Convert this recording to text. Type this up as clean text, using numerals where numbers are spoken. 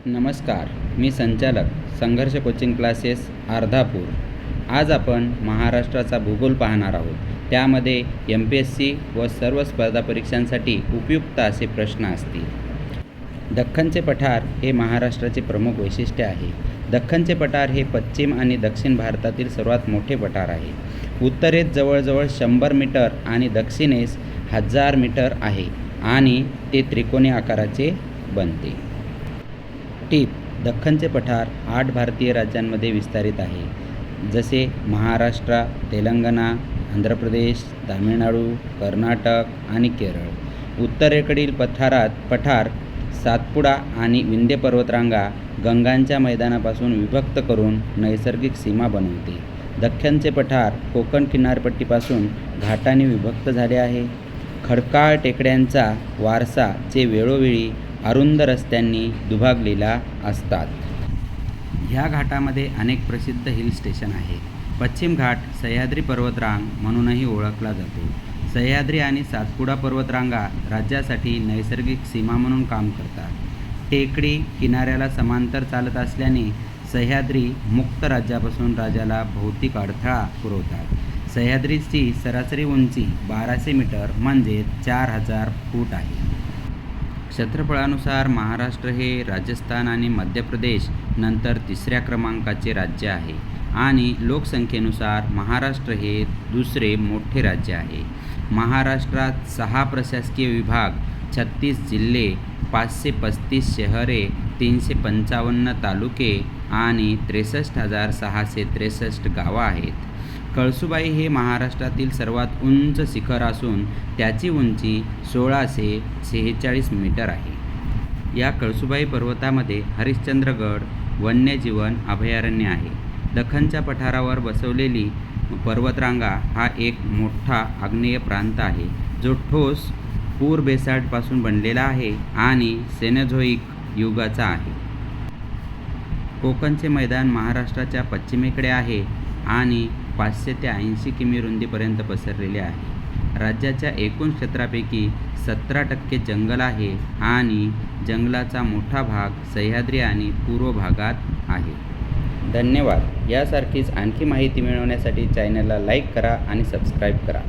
नमस्कार, मी संचालक संघर्ष कोचिंग क्लासेस अर्धापूर. आज आपण महाराष्ट्राचा भूगोल पाहणार आहोत. त्यामध्ये MPSC व सर्व स्पर्धा परीक्षांसाठी उपयुक्त असे प्रश्न असतील. दख्खनचे पठार हे महाराष्ट्राचे प्रमुख वैशिष्ट्य आहे. दख्खनचे पठार हे पश्चिम आणि दक्षिण भारतातील सर्वात मोठे पठार आहे. उत्तरेत जवळजवळ 100 मीटर आणि दक्षिणेस 1000 मीटर आहे आणि ते त्रिकोणी आकाराचे बनते. टीप: दख्खनचे पठार 8 भारतीय राज्यांमध्ये विस्तारित आहे, जसे महाराष्ट्र, तेलंगणा, आंध्र प्रदेश, तामिळनाडू, कर्नाटक आणि केरळ. उत्तरेकडील पठार सातपुडा आणि विंध्य पर्वतरांगा गंगांच्या मैदानापासून विभक्त करून नैसर्गिक सीमा बनवते. दख्खनचे पठार कोकण किनारपट्टीपासून घाटांनी विभक्त झाले आहे. खडकाळ टेकड्यांचा वारसा जे वेळोवेळी अरुंद रस्त्यांनी दुभागलेला असतात. ह्या घाटामध्ये अनेक प्रसिद्ध हिल स्टेशन आहेत. पश्चिम घाट सह्याद्री पर्वतरांग म्हणूनही ओळखला जातो. सह्याद्री आणि सातपुडा पर्वतरांगा राज्यासाठी नैसर्गिक सीमा म्हणून काम करतात. टेकडी किनाऱ्याला समांतर चालत असल्याने सह्याद्री मुक्त राज्यापासून राज्याला भौतिक अडथळा पुरवतात. सह्याद्रीची सरासरी उंची 1200 मीटर म्हणजे 4000 फूट आहे. क्षेत्रफळानुसार महाराष्ट्र हे राजस्थान आणि मध्य प्रदेश नंतर तिसऱ्या क्रमांकाचे राज्य आहे आणि लोकसंख्येनुसार महाराष्ट्र हे दुसरे मोठे राज्य आहे. महाराष्ट्रात 6 प्रशासकीय विभाग, 36 जिल्हे, 535 शहरे, 355 तालुके आणि 63,663 गावं आहेत. कळसुबाई हे महाराष्ट्रातील सर्वात उंच शिखर असून त्याची उंची 1646 मीटर आहे. या कळसुबाई पर्वतामध्ये हरिश्चंद्रगड वन्यजीवन अभयारण्य आहे. दख्खनच्या पठारावर बसवलेली पर्वतरांगा हा एक मोठा आग्नेय प्रांत आहे, जो ठोस पूर बेसाल्टपासून बनलेला आहे आणि सेनोझोइक युगाचा आहे. कोकणचे मैदान महाराष्ट्राच्या पश्चिमेकडे आहे आणि 500 ते 80 किमी रुंदीपर्यंत पसरलेले आहे. राज्याच्या एकूण क्षेत्रापैकी 17% जंगल आहे आणि जंगलाचा मोठा भाग सह्याद्री आणि पूर्व भागात आहे. धन्यवाद. यासारखीच आणखी माहिती मिळवण्यासाठी चॅनलला लाईक करा आणि सबस्क्राईब करा.